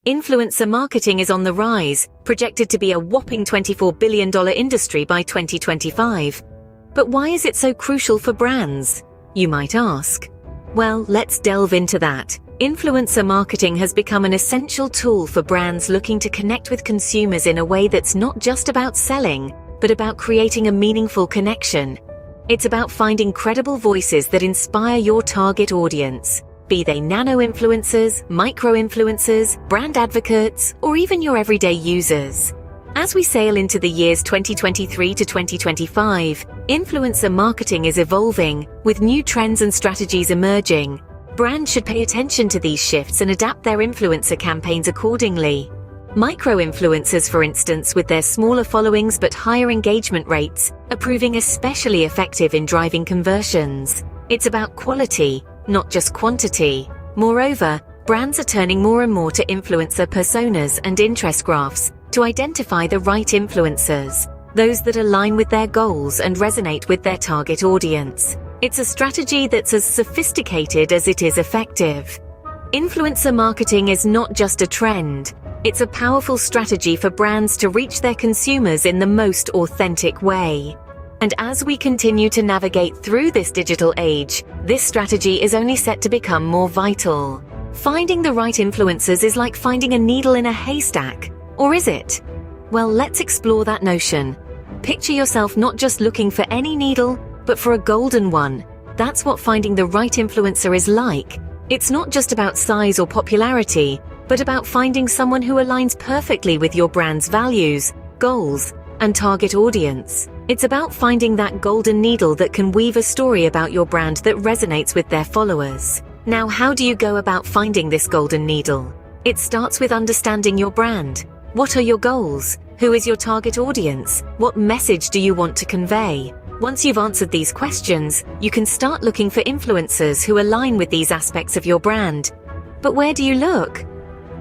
Influencer marketing is on the rise, projected to be a whopping $24 billion industry by 2025. But why is it so crucial for brands, you might ask? Well, let's delve into that. Influencer marketing has become an essential tool for brands looking to connect with consumers in a way that's not just about selling, but about creating a meaningful connection. It's about finding credible voices that inspire your target audience, be they nano-influencers, micro-influencers, brand advocates, or even your everyday users. As we sail into the years 2023 to 2025, influencer marketing is evolving, with new trends and strategies emerging. Brands should pay attention to these shifts and adapt their influencer campaigns accordingly. Micro-influencers, for instance, with their smaller followings but higher engagement rates, are proving especially effective in driving conversions. It's about quality, not just quantity. Moreover, brands are turning more and more to influencer personas and interest graphs to identify the right influencers, those that align with their goals and resonate with their target audience. It's a strategy that's as sophisticated as it is effective. Influencer marketing is not just a trend. It's a powerful strategy for brands to reach their consumers in the most authentic way. And as we continue to navigate through this digital age, this strategy is only set to become more vital. Finding the right influencers is like finding a needle in a haystack. Or is it? Well, let's explore that notion. Picture yourself not just looking for any needle, but for a golden one. That's what finding the right influencer is like. It's not just about size or popularity, but about finding someone who aligns perfectly with your brand's values, goals, and target audience. It's about finding that golden needle that can weave a story about your brand that resonates with their followers. Now, how do you go about finding this golden needle? It starts with understanding your brand. What are your goals? Who is your target audience? What message do you want to convey? Once you've answered these questions, you can start looking for influencers who align with these aspects of your brand. But where do you look?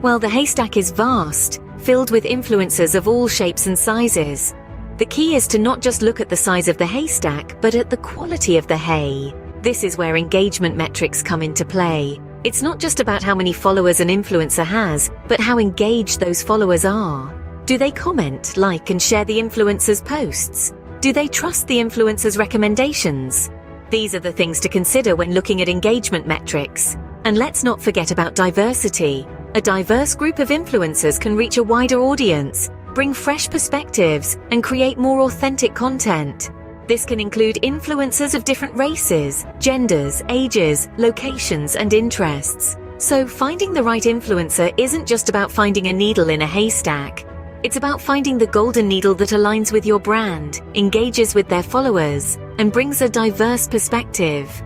Well, the haystack is vast, filled with influencers of all shapes and sizes. The key is to not just look at the size of the haystack, but at the quality of the hay. This is where engagement metrics come into play. It's not just about how many followers an influencer has, but how engaged those followers are. Do they comment, like, and share the influencer's posts? Do they trust the influencer's recommendations? These are the things to consider when looking at engagement metrics. And let's not forget about diversity. A diverse group of influencers can reach a wider audience, bring fresh perspectives, and create more authentic content. This can include influencers of different races, genders, ages, locations, and interests. So finding the right influencer isn't just about finding a needle in a haystack. It's about finding the golden needle that aligns with your brand, engages with their followers, and brings a diverse perspective.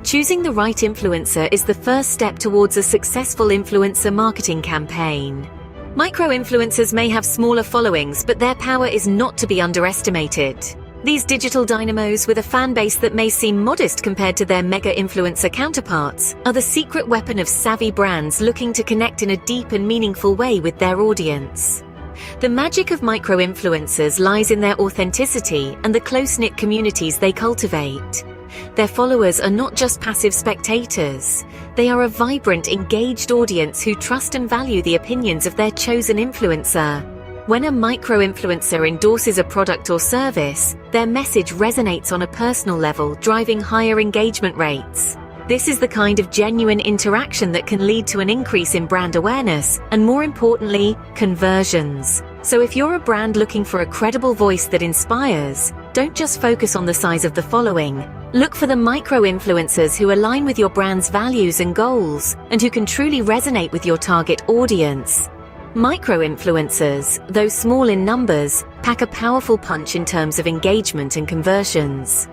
Choosing the right influencer is the first step towards a successful influencer marketing campaign. Micro-influencers may have smaller followings, but their power is not to be underestimated. These digital dynamos with a fan base that may seem modest compared to their mega-influencer counterparts are the secret weapon of savvy brands looking to connect in a deep and meaningful way with their audience. The magic of micro-influencers lies in their authenticity and the close-knit communities they cultivate. Their followers are not just passive spectators. They are a vibrant, engaged audience who trust and value the opinions of their chosen influencer. When a micro-influencer endorses a product or service, their message resonates on a personal level, driving higher engagement rates. This is the kind of genuine interaction that can lead to an increase in brand awareness and, more importantly, conversions. So if you're a brand looking for a credible voice that inspires, don't just focus on the size of the following. Look for the micro-influencers who align with your brand's values and goals, and who can truly resonate with your target audience. Micro-influencers, though small in numbers, pack a powerful punch in terms of engagement and conversions.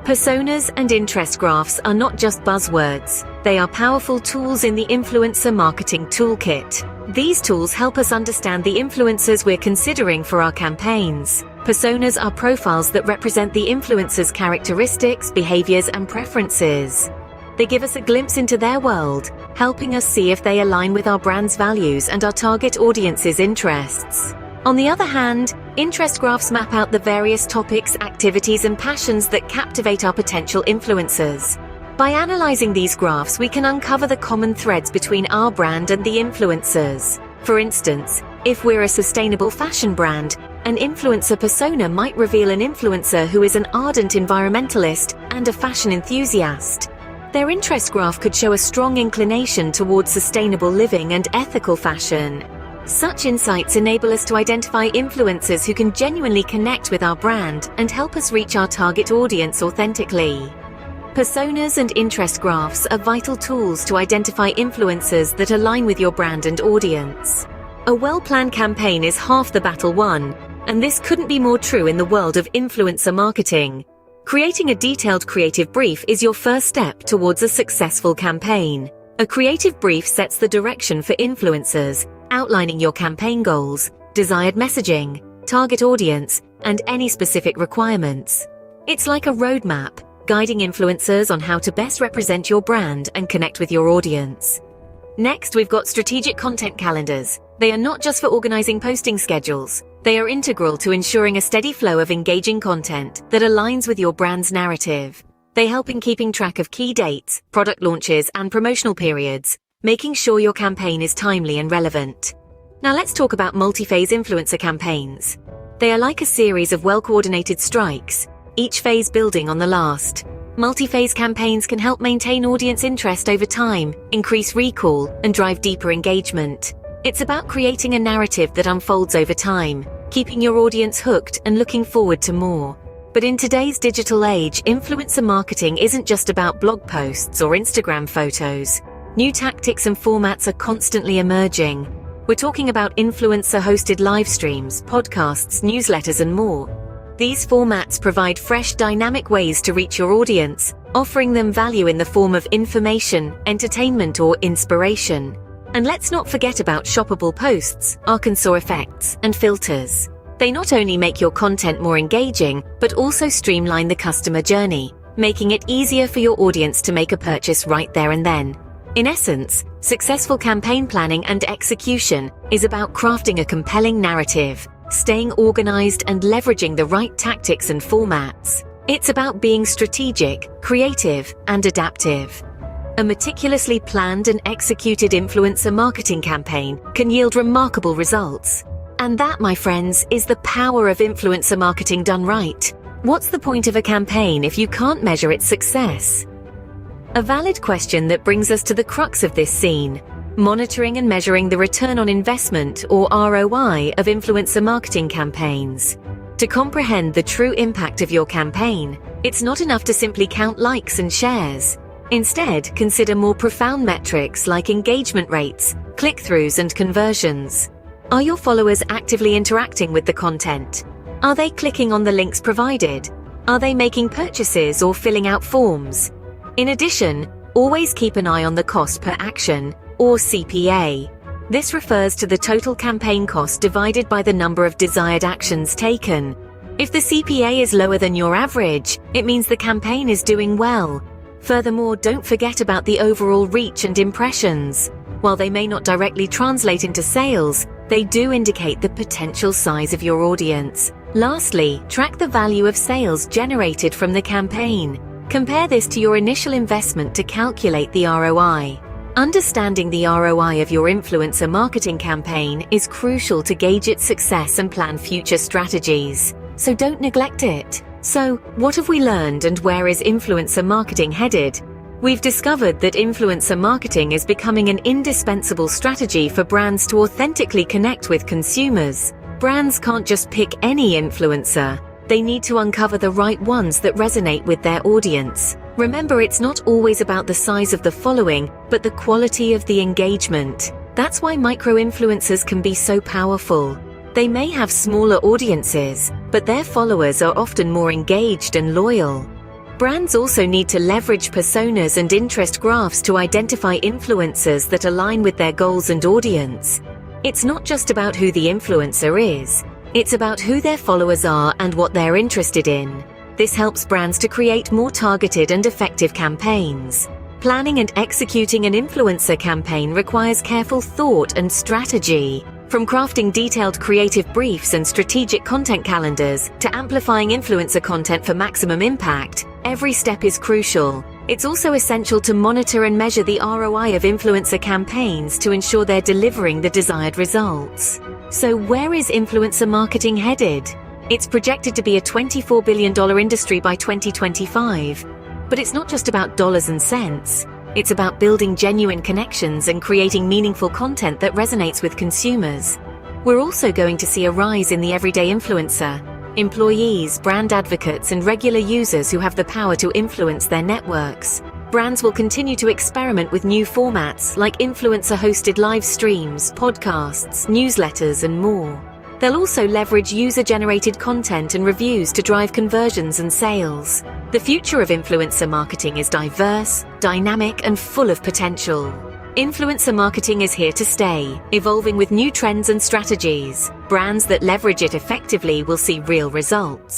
Personas and interest graphs are not just buzzwords. They are powerful tools in the influencer marketing toolkit. These tools help us understand the influencers we're considering for our campaigns. Personas are profiles that represent the influencer's characteristics, behaviors, and preferences. They give us a glimpse into their world, helping us see if they align with our brand's values and our target audience's interests. On the other hand, interest graphs map out the various topics, activities, and passions that captivate our potential influencers. By analyzing these graphs, we can uncover the common threads between our brand and the influencers. For instance, if we're a sustainable fashion brand, an influencer persona might reveal an influencer who is an ardent environmentalist and a fashion enthusiast. Their interest graph could show a strong inclination towards sustainable living and ethical fashion. Such insights enable us to identify influencers who can genuinely connect with our brand and help us reach our target audience authentically. Personas and interest graphs are vital tools to identify influencers that align with your brand and audience. A well-planned campaign is half the battle won, and this couldn't be more true in the world of influencer marketing. Creating a detailed creative brief is your first step towards a successful campaign. A creative brief sets the direction for influencers, outlining your campaign goals, desired messaging, target audience, and any specific requirements. It's like a roadmap, guiding influencers on how to best represent your brand and connect with your audience. Next, we've got strategic content calendars. They are not just for organizing posting schedules. They are integral to ensuring a steady flow of engaging content that aligns with your brand's narrative. They help in keeping track of key dates, product launches, and promotional periods, making sure your campaign is timely and relevant. Now let's talk about multi-phase influencer campaigns. They are like a series of well-coordinated strikes, each phase building on the last. Multi-phase campaigns can help maintain audience interest over time, increase recall, and drive deeper engagement. It's about creating a narrative that unfolds over time, keeping your audience hooked and looking forward to more. But in today's digital age, influencer marketing isn't just about blog posts or Instagram photos. New tactics and formats are constantly emerging. We're talking about influencer-hosted live streams, podcasts, newsletters, and more. These formats provide fresh, dynamic ways to reach your audience, offering them value in the form of information, entertainment, or inspiration. And let's not forget about shoppable posts, Arkansas effects, and filters. They not only make your content more engaging, but also streamline the customer journey, making it easier for your audience to make a purchase right there and then. In essence, successful campaign planning and execution is about crafting a compelling narrative, staying organized, and leveraging the right tactics and formats. It's about being strategic, creative, and adaptive. A meticulously planned and executed influencer marketing campaign can yield remarkable results. And that, my friends, is the power of influencer marketing done right. What's the point of a campaign if you can't measure its success? A valid question that brings us to the crux of this scene: monitoring and measuring the return on investment, or ROI, of influencer marketing campaigns. To comprehend the true impact of your campaign, it's not enough to simply count likes and shares. Instead, consider more profound metrics like engagement rates, click-throughs, and conversions. Are your followers actively interacting with the content? Are they clicking on the links provided? Are they making purchases or filling out forms? In addition, always keep an eye on the cost per action, or CPA. This refers to the total campaign cost divided by the number of desired actions taken. If the CPA is lower than your average, it means the campaign is doing well. Furthermore, don't forget about the overall reach and impressions. While they may not directly translate into sales, they do indicate the potential size of your audience. Lastly, track the value of sales generated from the campaign. Compare this to your initial investment to calculate the ROI. Understanding the ROI of your influencer marketing campaign is crucial to gauge its success and plan future strategies. So don't neglect it. So, what have we learned, and where is influencer marketing headed? We've discovered that influencer marketing is becoming an indispensable strategy for brands to authentically connect with consumers. Brands can't just pick any influencer. They need to uncover the right ones that resonate with their audience. Remember, it's not always about the size of the following, but the quality of the engagement. That's why micro-influencers can be so powerful. They may have smaller audiences, but their followers are often more engaged and loyal. Brands also need to leverage personas and interest graphs to identify influencers that align with their goals and audience. It's not just about who the influencer is, it's about who their followers are and what they're interested in. This helps brands to create more targeted and effective campaigns. Planning and executing an influencer campaign requires careful thought and strategy. From crafting detailed creative briefs and strategic content calendars to amplifying influencer content for maximum impact, every step is crucial. It's also essential to monitor and measure the ROI of influencer campaigns to ensure they're delivering the desired results. So where is influencer marketing headed? It's projected to be a $24 billion industry by 2025. But it's not just about dollars and cents. It's about building genuine connections and creating meaningful content that resonates with consumers. We're also going to see a rise in the everyday influencer. Employees, brand advocates, and regular users who have the power to influence their networks. Brands will continue to experiment with new formats like influencer-hosted live streams, podcasts, newsletters, and more. They'll also leverage user-generated content and reviews to drive conversions and sales. The future of influencer marketing is diverse, dynamic, and full of potential. Influencer marketing is here to stay, evolving with new trends and strategies. Brands that leverage it effectively will see real results.